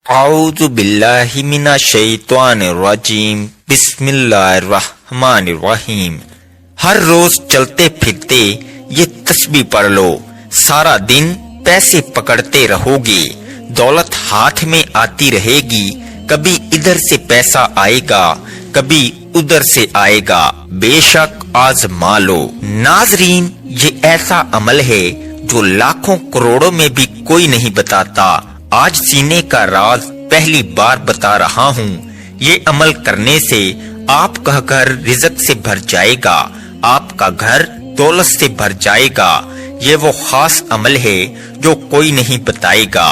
اعوذ باللہ من الشیطان الرجیم بسم اللہ الرحمن الرحیم۔ ہر روز چلتے پھرتے یہ تسبیح پڑھ لو، سارا دن پیسے پکڑتے رہو گے، دولت ہاتھ میں آتی رہے گی، کبھی ادھر سے پیسہ آئے گا کبھی ادھر سے آئے گا، بے شک آزما لو۔ ناظرین، یہ ایسا عمل ہے جو لاکھوں کروڑوں میں بھی کوئی نہیں بتاتا۔ آج سینے کا راز پہلی بار بتا رہا ہوں۔ یہ عمل کرنے سے آپ کا گھر رزق سے بھر جائے گا، آپ کا گھر دولت سے بھر جائے گا۔ یہ وہ خاص عمل ہے جو کوئی نہیں بتائے گا۔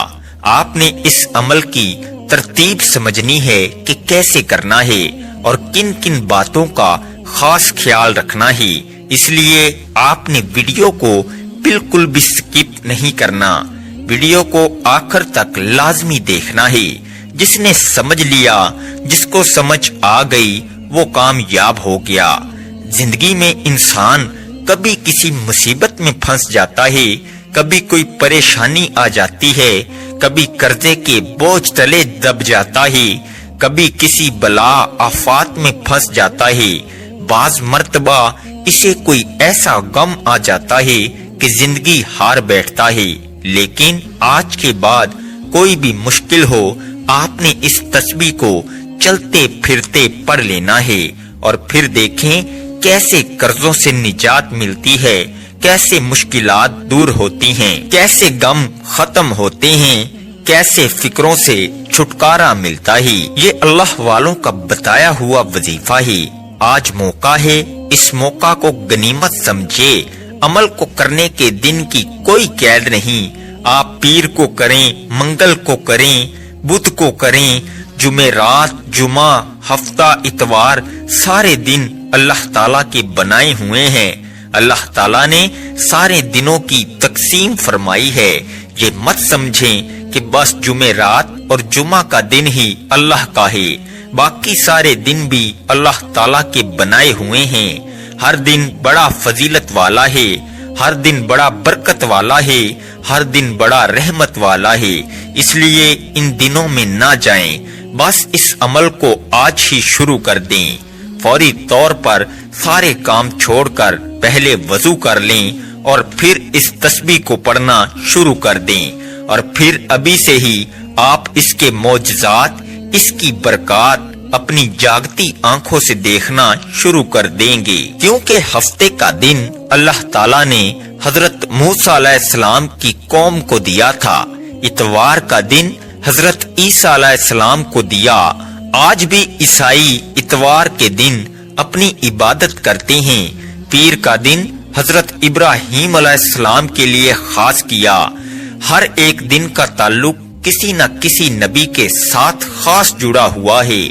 آپ نے اس عمل کی ترتیب سمجھنی ہے کہ کیسے کرنا ہے اور کن کن باتوں کا خاص خیال رکھنا ہے، اس لیے آپ نے ویڈیو کو بالکل بھی سکپ نہیں کرنا، ویڈیو کو آخر تک لازمی دیکھنا ہے۔ جس نے سمجھ لیا، جس کو سمجھ آ گئی، وہ کامیاب ہو گیا۔ زندگی میں انسان کبھی کسی مصیبت میں پھنس جاتا ہے، کبھی کوئی پریشانی آ جاتی ہے، کبھی قرضے کے بوجھ تلے دب جاتا ہے، کبھی کسی بلا آفات میں پھنس جاتا ہے، بعض مرتبہ اسے کوئی ایسا غم آ جاتا ہے کہ زندگی ہار بیٹھتا ہے۔ لیکن آج کے بعد کوئی بھی مشکل ہو، آپ نے اس تسبیح کو چلتے پھرتے پڑھ لینا ہے، اور پھر دیکھیں کیسے قرضوں سے نجات ملتی ہے، کیسے مشکلات دور ہوتی ہیں، کیسے غم ختم ہوتے ہیں، کیسے فکروں سے چھٹکارا ملتا ہے۔ یہ اللہ والوں کا بتایا ہوا وظیفہ ہے۔ آج موقع ہے، اس موقع کو غنیمت سمجھے۔ عمل کو کرنے کے دن کی کوئی قید نہیں، آپ پیر کو کریں، منگل کو کریں، بدھ کو کریں، جمعرات، جمعہ، ہفتہ، اتوار، سارے دن اللہ تعالیٰ کے بنائے ہوئے ہیں۔ اللہ تعالیٰ نے سارے دنوں کی تقسیم فرمائی ہے۔ یہ مت سمجھیں کہ بس جمعرات اور جمعہ کا دن ہی اللہ کا ہے، باقی سارے دن بھی اللہ تعالیٰ کے بنائے ہوئے ہیں۔ ہر دن بڑا فضیلت والا ہے، ہر دن بڑا برکت والا ہے، ہر دن بڑا رحمت والا ہے، اس لیے ان دنوں میں نہ جائیں، بس اس عمل کو آج ہی شروع کر دیں۔ فوری طور پر سارے کام چھوڑ کر پہلے وضو کر لیں اور پھر اس تسبیح کو پڑھنا شروع کر دیں، اور پھر ابھی سے ہی آپ اس کے معجزات، اس کی برکات اپنی جاگتی آنکھوں سے دیکھنا شروع کر دیں گے، کیونکہ ہفتے کا دن اللہ تعالیٰ نے حضرت موسیٰ علیہ السلام کی قوم کو دیا تھا، اتوار کا دن حضرت عیسیٰ علیہ السلام کو دیا۔ آج بھی عیسائی اتوار کے دن اپنی عبادت کرتے ہیں۔ پیر کا دن حضرت ابراہیم علیہ السلام کے لیے خاص کیا۔ ہر ایک دن کا تعلق کسی نہ کسی نبی کے ساتھ خاص جڑا ہوا ہے۔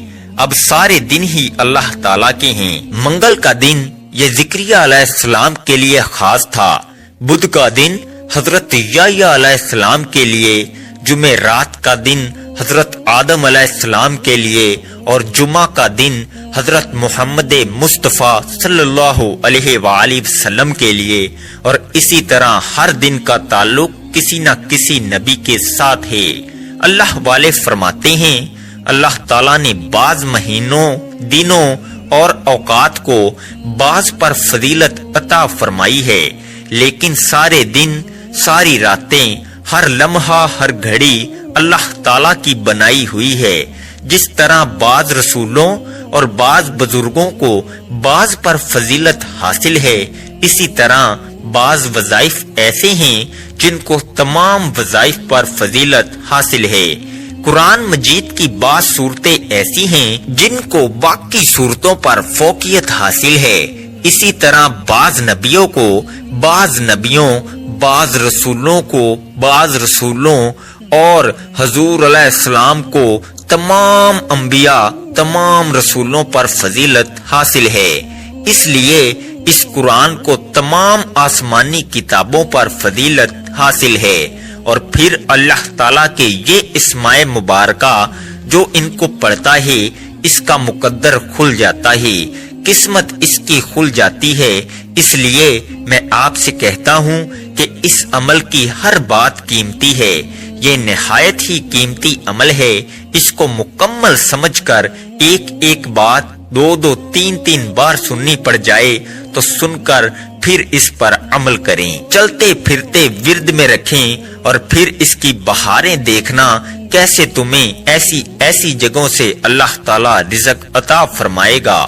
اب سارے دن ہی اللہ تعالیٰ کے ہیں۔ منگل کا دن یہ زکریا علیہ السلام کے لیے خاص تھا، بدھ کا دن حضرت یحییٰ علیہ السلام کے لیے، جمعرات کا دن حضرت آدم علیہ السلام کے لیے، اور جمعہ کا دن حضرت محمد مصطفیٰ صلی اللہ علیہ وآلہ وسلم کے لیے، اور اسی طرح ہر دن کا تعلق کسی نہ کسی نبی کے ساتھ ہے۔ اللہ والے فرماتے ہیں، اللہ تعالیٰ نے بعض مہینوں، دنوں اور اوقات کو بعض پر فضیلت عطا فرمائی ہے، لیکن سارے دن، ساری راتیں، ہر لمحہ، ہر گھڑی اللہ تعالیٰ کی بنائی ہوئی ہے۔ جس طرح بعض رسولوں اور بعض بزرگوں کو بعض پر فضیلت حاصل ہے، اسی طرح بعض وظائف ایسے ہیں جن کو تمام وظائف پر فضیلت حاصل ہے۔ قرآن مجید کی بعض صورتیں ایسی ہیں جن کو باقی صورتوں پر فوقیت حاصل ہے، اسی طرح بعض نبیوں کو، بعض نبیوں، بعض رسولوں کو، بعض رسولوں اور حضور علیہ السلام کو تمام انبیاء، تمام رسولوں پر فضیلت حاصل ہے۔ اس لیے اس قرآن کو تمام آسمانی کتابوں پر فضیلت حاصل ہے، اور پھر اللہ تعالیٰ کے یہ اسماء مبارکہ جو ان کو پڑھتا ہے، اس کا مقدر کھل جاتا ہے، قسمت اس کی کھل جاتی ہے۔ اس لیے میں آپ سے کہتا ہوں کہ اس عمل کی ہر بات قیمتی ہے، یہ نہایت ہی قیمتی عمل ہے، اس کو مکمل سمجھ کر ایک ایک بات 2-3 بار سننی پڑ جائے تو سن کر پھر اس پر عمل کریں، چلتے پھرتے ورد میں رکھیں اور پھر اس کی بہاریں دیکھنا کیسے تمہیں ایسی جگہوں سے اللہ تعالی رزق عطا فرمائے گا۔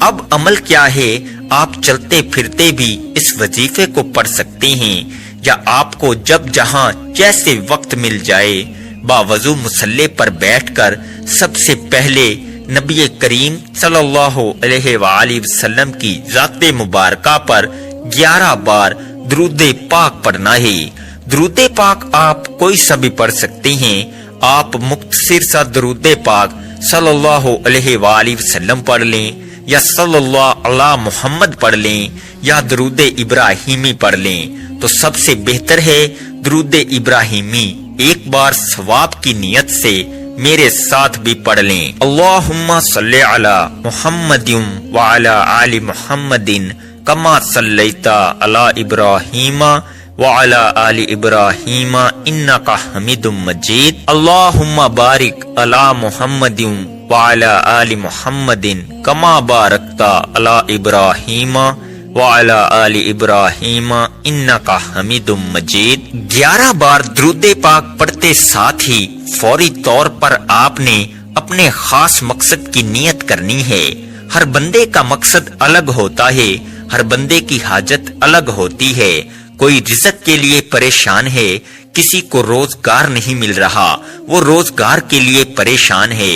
اب عمل کیا ہے؟ آپ چلتے پھرتے بھی اس وظیفے کو پڑھ سکتے ہیں، یا آپ کو جب جہاں جیسے وقت مل جائے باوضو مصلی پر بیٹھ کر سب سے پہلے نبی کریم صلی اللہ علیہ وآلہ وسلم کی ذات مبارکہ پر 11 بار درود پاک پڑھنا ہے۔ درود پاک آپ کوئی سا بھی پڑھ سکتے ہیں، آپ مختصر سا درود پاک صلی اللہ علیہ وآلہ وسلم پڑھ لیں، یا صلی اللہ علی محمد پڑھ لیں، یا درود ابراہیمی پڑھ لیں، تو سب سے بہتر ہے درود ابراہیمی ایک بار ثواب کی نیت سے میرے ساتھ بھی پڑھ لیں۔ اللہم صلی علی محمد وعلی آل محمد کما صلیت علی ابراہیم وعلی آل ابراہیم انکا حمید مجید۔ اللہم بارک علی محمد وعلی آل محمد کما بارکت علی ابراہیم وعلی آل ابراہیم انکا حمید مجید۔ 11 بار درود پاک پڑھتے ساتھ ہی فوری طور پر آپ نے اپنے خاص مقصد کی نیت کرنی ہے۔ ہر بندے کا مقصد الگ ہوتا ہے، ہر بندے کی حاجت الگ ہوتی ہے۔ کوئی رزق کے لیے پریشان ہے، کسی کو روزگار نہیں مل رہا، وہ روزگار کے لیے پریشان ہے۔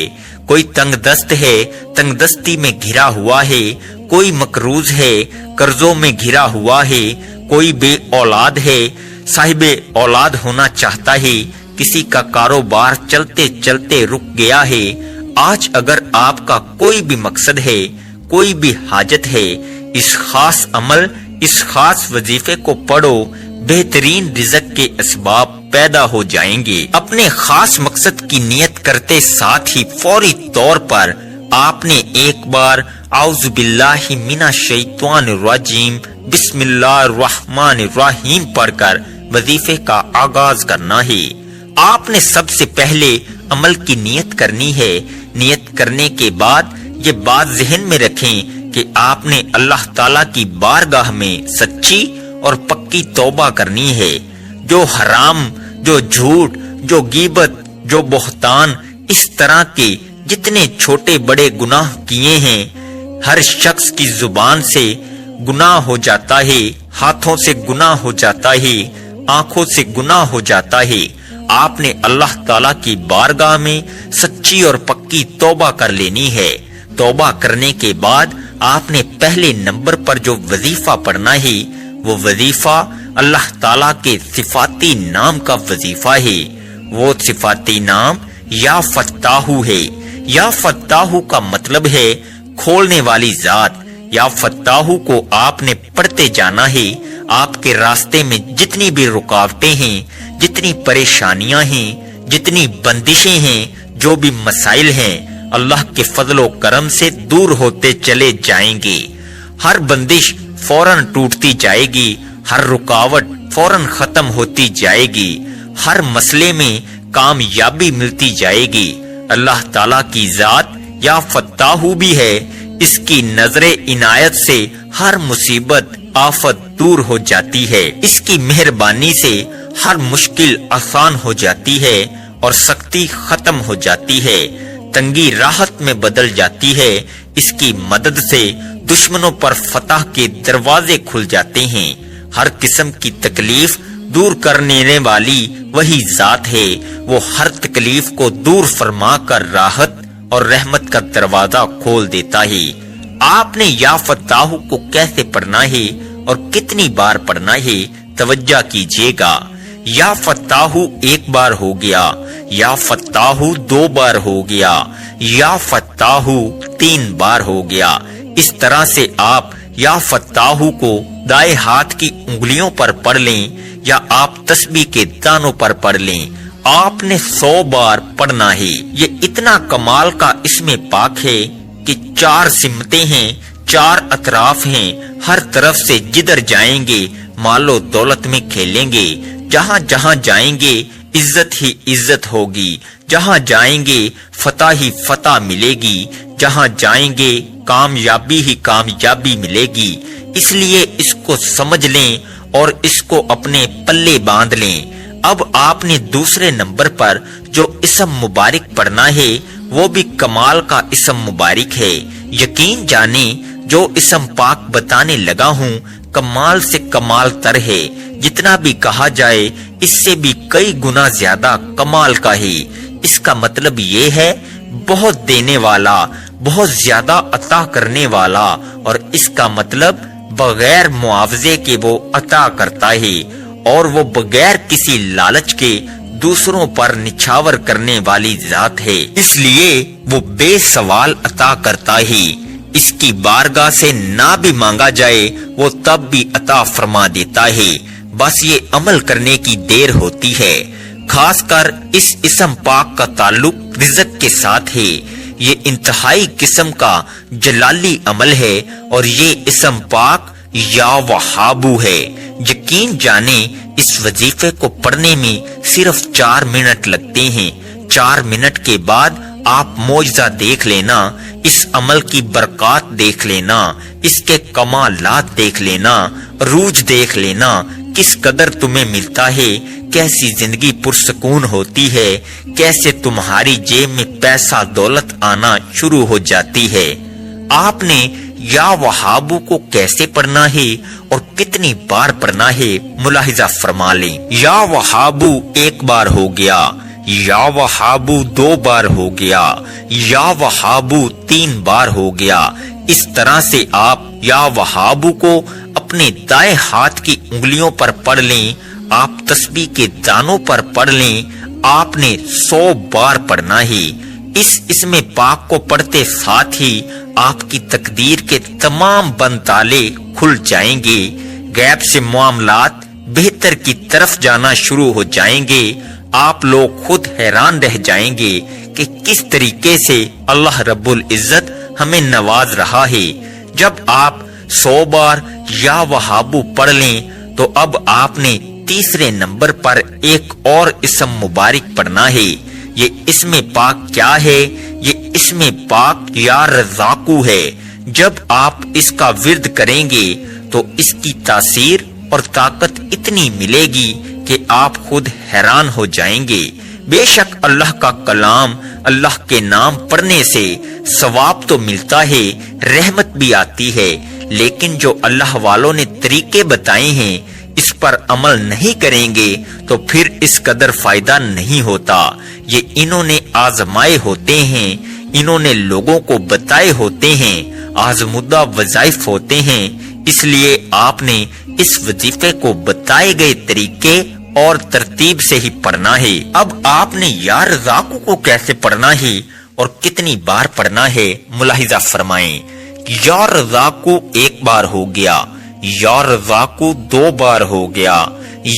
کوئی تنگ دست ہے، تنگ دستی میں گھرا ہوا ہے، کوئی مقروض ہے، قرضوں میں گھرا ہوا ہے، کوئی بے اولاد ہے، صاحب اولاد ہونا چاہتا ہے، کسی کا کاروبار چلتے چلتے رک گیا ہے۔ آج اگر آپ کا کوئی بھی مقصد ہے، کوئی بھی حاجت ہے، اس خاص عمل، اس خاص وظیفے کو پڑھو، بہترین رزق کے اسباب پیدا ہو جائیں گے۔ اپنے خاص مقصد کی نیت کرتے ساتھ ہی فوری طور پر آپ نے ایک بار اعوذ باللہ من الشیطان الرجیم بسم اللہ الرحمن الرحیم پڑھ کر وظیفے کا آغاز کرنا ہے۔ آپ نے سب سے پہلے عمل کی نیت کرنی ہے۔ نیت کرنے کے بعد یہ بات ذہن میں رکھیں کہ آپ نے اللہ تعالی کی بارگاہ میں سچی اور پکی توبہ کرنی ہے۔ جو حرام، جو جھوٹ، جو غیبت، جو بہتان، اس طرح کے جتنے چھوٹے بڑے گناہ کیے ہیں، ہر شخص کی زبان سے گناہ ہو جاتا ہے، ہاتھوں سے گناہ ہو جاتا ہے، آنکھوں سے گناہ ہو جاتا ہے۔ آپ نے اللہ تعالی کی بارگاہ میں سچی اور پکی توبہ کر لینی ہے۔ توبہ کرنے کے بعد آپ نے پہلے نمبر پر جو وظیفہ پڑھنا ہے، وہ وظیفہ اللہ تعالی کے صفاتی نام کا وظیفہ ہے۔ وہ صفاتی نام یا فتاحو ہے۔ یا فتاحو کا مطلب ہے کھولنے والی ذات۔ یا فتاحو کو آپ نے پڑھتے جانا ہے۔ آپ کے راستے میں جتنی بھی رکاوٹیں ہیں، جتنی پریشانیاں ہیں، جتنی بندشیں ہیں، جو بھی مسائل ہیں، اللہ کے فضل و کرم سے دور ہوتے چلے جائیں گے۔ ہر بندش فوراً ٹوٹتی جائے گی، ہر رکاوٹ فوراً ختم ہوتی جائے گی، ہر مسئلے میں کامیابی ملتی جائے گی۔ اللہ تعالیٰ کی ذات یا فتاحو بھی ہے، اس کی نظر عنایت سے ہر مصیبت آفت دور ہو جاتی ہے، اس کی مہربانی سے ہر مشکل آسان ہو جاتی ہے اور سختی ختم ہو جاتی ہے، تنگی راحت میں بدل جاتی ہے۔ اس کی مدد سے دشمنوں پر فتح کے دروازے کھل جاتے ہیں۔ ہر قسم کی تکلیف دور کرنے والی وہی ذات ہے، وہ ہر تکلیف کو دور فرما کر راحت اور رحمت کا دروازہ کھول دیتا ہے۔ آپ نے یا فتاحو کو کیسے پڑھنا ہے اور کتنی بار پڑھنا ہے، توجہ کیجیے گا۔ یا فتاحو ایک بار ہو گیا، یا فتاحو 2 بار ہو گیا، یا فتاحو 3 بار ہو گیا۔ اس طرح سے آپ یا فتاحو کو دائیں ہاتھ کی انگلیوں پر پڑھ لیں یا آپ تسبیح کے دانوں پر پڑھ لیں۔ آپ نے 100 بار پڑھنا ہے۔ یہ اتنا کمال کا اس میں پاک ہے کہ 4 سمتیں ہیں، 4 اطراف ہیں، ہر طرف سے جدھر جائیں گے مال و دولت میں کھیلیں گے، جہاں جہاں جائیں گے عزت ہی عزت ہوگی، جہاں جائیں گے فتح ہی فتح ملے گی، جہاں جائیں گے کامیابی ہی کامیابی ملے گی۔ اس لیے اس کو سمجھ لیں اور اس کو اپنے پلے باندھ لیں۔ اب آپ نے دوسرے نمبر پر جو اسم مبارک پڑھنا ہے وہ بھی کمال کا اسم مبارک ہے۔ یقین جانیں جو اسم پاک بتانے لگا ہوں کمال سے کمال تر ہے، جتنا بھی کہا جائے اس سے بھی کئی گنا زیادہ کمال کا ہے۔ اس کا مطلب یہ ہے بہت دینے والا، بہت زیادہ عطا کرنے والا، اور اس کا مطلب بغیر معاوضے کے وہ عطا کرتا ہے، اور وہ بغیر کسی لالچ کے دوسروں پر نچھاور کرنے والی ذات ہے، اس لیے وہ بے سوال عطا کرتا ہے۔ اس کی بارگاہ سے نہ بھی مانگا جائے وہ تب بھی عطا فرما دیتا ہے، بس یہ عمل کرنے کی دیر ہوتی ہے۔ خاص کر اس اسم پاک کا تعلق رزق کے ساتھ ہے۔ یہ انتہائی قسم کا جلالی عمل ہے، اور یہ اسم پاک یا وہابو ہے۔ یقین جانیں اس وظیفے کو پڑھنے میں صرف 4 منٹ لگتے ہیں۔ 4 منٹ کے بعد آپ معجزہ دیکھ لینا، اس عمل کی برکات دیکھ لینا، اس کے کمالات دیکھ لینا، عروج دیکھ لینا، کس قدر تمہیں ملتا ہے، کیسی زندگی پرسکون ہوتی ہے، کیسے تمہاری جیب میں پیسہ دولت آنا شروع ہو جاتی ہے۔ آپ نے یا وہابو کو کیسے پڑھنا ہے اور کتنی بار پڑھنا ہے ملاحظہ فرما لیں۔ یا وہابو 1 بار ہو گیا، یا وہابو 2 بار ہو گیا، یا وہابو 3 بار ہو گیا۔ اس طرح سے آپ یا وہابو کو اپنے دائیں ہاتھ کی انگلیوں پر پڑھ لیں، آپ تسبیح کے دانوں پر پڑھ لیں۔ آپ نے 100 بار پڑھنا ہے۔ اس اسم پاک کو پڑھتے ساتھ ہی آپ کی تقدیر کے تمام بند تالے کھل جائیں گے، غیب سے معاملات بہتر کی طرف جانا شروع ہو جائیں گے۔ آپ لوگ خود حیران رہ جائیں گے کہ کس طریقے سے اللہ رب العزت ہمیں نواز رہا ہے۔ جب آپ 100 بار یا وہابو پڑھ لیں تو اب آپ نے تیسرے نمبر پر ایک اور اسم مبارک پڑھنا ہے۔ یہ اسم پاک کیا ہے؟ یہ اسم پاک یا رزاقو ہے۔ جب آپ اس کا ورد کریں گے تو اس کی تاثیر اور طاقت اتنی ملے گی کہ آپ خود حیران ہو جائیں گے۔ بے شک اللہ کا کلام، اللہ کے نام پڑھنے سے ثواب تو ملتا ہے، رحمت بھی آتی ہے، لیکن جو اللہ والوں نے طریقے بتائے ہیں اس پر عمل نہیں کریں گے تو پھر اس قدر فائدہ نہیں ہوتا۔ یہ انہوں نے آزمائے ہوتے ہیں، انہوں نے لوگوں کو بتائے ہوتے ہیں، آزمودہ وظائف ہوتے ہیں، اس لیے آپ نے اس وظیفے کو بتائے گئے طریقے اور ترتیب سے ہی پڑھنا ہے۔ اب آپ نے یا رزاقو کو کیسے پڑھنا ہے اور کتنی بار پڑھنا ہے ملاحظہ فرمائیں۔ یا رزاقو 1 بار ہو گیا، یا رزاقو 2 بار ہو گیا،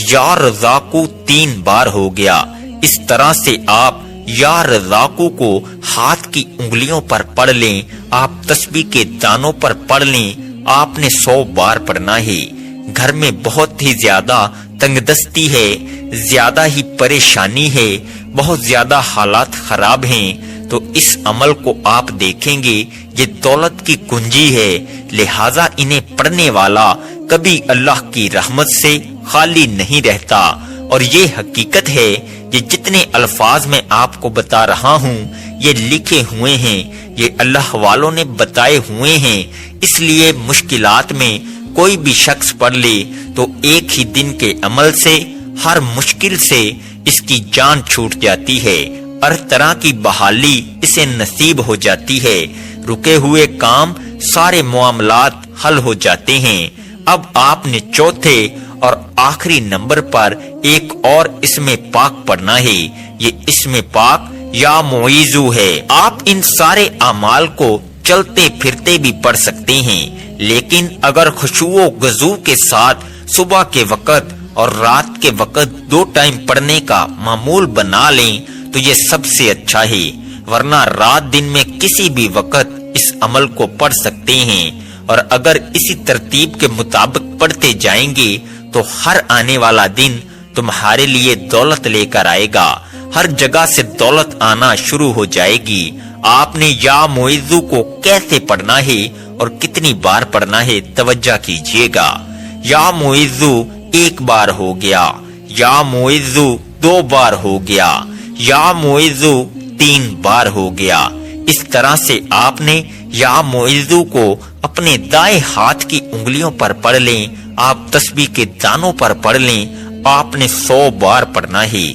یا رزاقو 3 بار ہو گیا۔ اس طرح سے آپ یا رزاقو کو ہاتھ کی انگلیوں پر پڑھ لیں، آپ تسبیح کے دانوں پر پڑھ لیں۔ آپ نے 100 بار پڑھنا ہے۔ گھر میں بہت ہی زیادہ تنگ دستی ہے، زیادہ ہی پریشانی ہے، بہت زیادہ حالات خراب ہیں، تو اس عمل کو آپ دیکھیں گے یہ دولت کی کنجی ہے، لہذا انہیں پڑھنے والا کبھی اللہ کی رحمت سے خالی نہیں رہتا۔ اور یہ حقیقت ہے، یہ جتنے الفاظ میں آپ کو بتا رہا ہوں یہ لکھے ہوئے ہیں، یہ اللہ والوں نے بتائے ہوئے ہیں، اس لیے مشکلات میں کوئی بھی شخص پڑھ لے تو ایک ہی دن کے عمل سے ہر مشکل سے اس کی جان چھوٹ جاتی ہے، ہر طرح کی بحالی اسے نصیب ہو جاتی ہے، رکے ہوئے کام سارے معاملات حل ہو جاتے ہیں۔ اب آپ نے چوتھے اور آخری نمبر پر ایک اور اسم پاک پڑھنا ہے۔ یہ اسم پاک یا معیذو ہے۔ آپ ان سارے اعمال کو چلتے پھرتے بھی پڑھ سکتے ہیں، لیکن اگر خشوع و خضوع کے ساتھ صبح کے وقت اور رات کے وقت 2 ٹائم پڑھنے کا معمول بنا لیں تو یہ سب سے اچھا ہے، ورنہ رات دن میں کسی بھی وقت اس عمل کو پڑھ سکتے ہیں، اور اگر اسی ترتیب کے مطابق پڑھتے جائیں گے تو ہر آنے والا دن تمہارے لیے دولت لے کر آئے گا، ہر جگہ سے دولت آنا شروع ہو جائے گی۔ آپ نے یا معزو کو کیسے پڑھنا ہے اور کتنی بار پڑھنا ہے توجہ کیجیے گا۔ یا معزو ایک بار ہو گیا، یا معزو 2 بار ہو گیا، یا معزو 3 بار ہو گیا۔ اس طرح سے آپ نے یا معزو کو اپنے دائیں ہاتھ کی انگلیوں پر پڑھ لیں، آپ تسبیح کے دانوں پر پڑھ لیں، آپ نے 100 بار پڑھنا ہے۔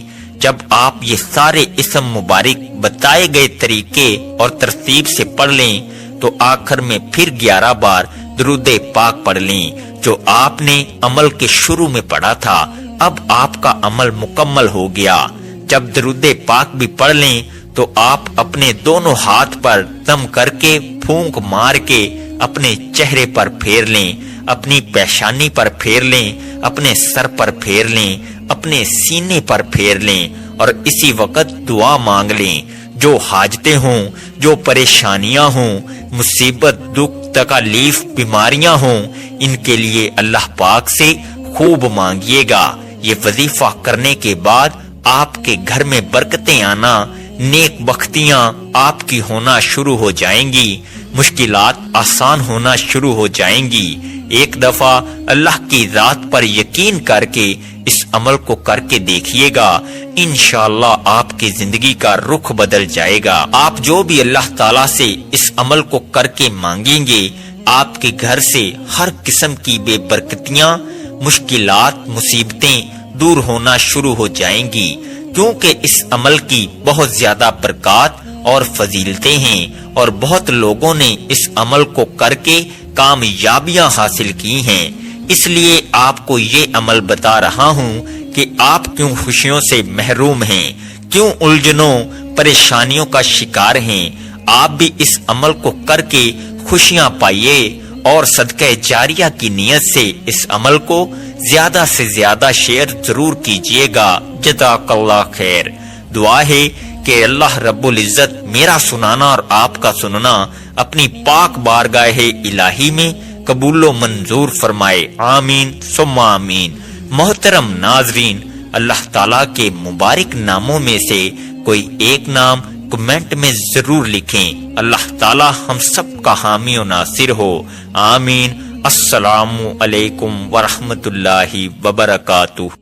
جب آپ یہ سارے اسم مبارک بتائے گئے طریقے اور ترتیب سے پڑھ لیں تو آخر میں پھر 11 بار درود پاک پڑھ لیں جو آپ نے عمل کے شروع میں پڑھا تھا۔ اب آپ کا عمل مکمل ہو گیا۔ جب درود پاک بھی پڑھ لیں تو آپ اپنے دونوں ہاتھ پر دم کر کے پھونک مار کے اپنے چہرے پر پھیر لیں، اپنی پیشانی پر پھیر لیں، اپنے سر پر پھیر لیں، اپنے سینے پر پھیر لیں اور اسی وقت دعا مانگ لیں۔ جو حاجتیں ہوں، جو پریشانیاں ہوں، مصیبت، دکھ، تکالیف، بیماریاں ہوں، ان کے لیے اللہ پاک سے خوب مانگیے گا۔ یہ وظیفہ کرنے کے بعد آپ کے گھر میں برکتیں آنا، نیک بختیاں آپ کی ہونا شروع ہو جائیں گی، مشکلات آسان ہونا شروع ہو جائیں گی۔ ایک دفعہ اللہ کی ذات پر یقین کر کے اس عمل کو کر کے دیکھیے گا، انشاءاللہ آپ کی زندگی کا رخ بدل جائے گا۔ آپ جو بھی اللہ تعالیٰ سے اس عمل کو کر کے مانگیں گے، آپ کے گھر سے ہر قسم کی بے برکتیاں، مشکلات، مصیبتیں دور ہونا شروع ہو جائیں گی، کیونکہ اس عمل کی بہت زیادہ برکات اور فضیلتیں ہیں اور بہت لوگوں نے اس عمل کو کر کے کامیابیاں حاصل کی ہیں۔ اس لیے آپ کو یہ عمل بتا رہا ہوں کہ آپ کیوں خوشیوں سے محروم ہیں، کیوں الجھنوں پریشانیوں کا شکار ہیں۔ آپ بھی اس عمل کو کر کے خوشیاں پائیے اور صدقہ جاریہ کی نیت سے اس عمل کو زیادہ سے زیادہ شیئر ضرور کیجیے گا۔ جزاک اللہ خیر۔ دعا ہے کہ اللہ رب العزت میرا سنانا اور آپ کا سننا اپنی پاک بارگاہ الہی میں قبول و منظور فرمائے، آمین ثم آمین۔ محترم ناظرین، اللہ تعالیٰ کے مبارک ناموں میں سے کوئی ایک نام کمنٹ میں ضرور لکھیں۔ اللہ تعالیٰ ہم سب کا حامی و ناصر ہو، آمین۔ السلام علیکم ورحمۃ اللہ وبرکاتہ۔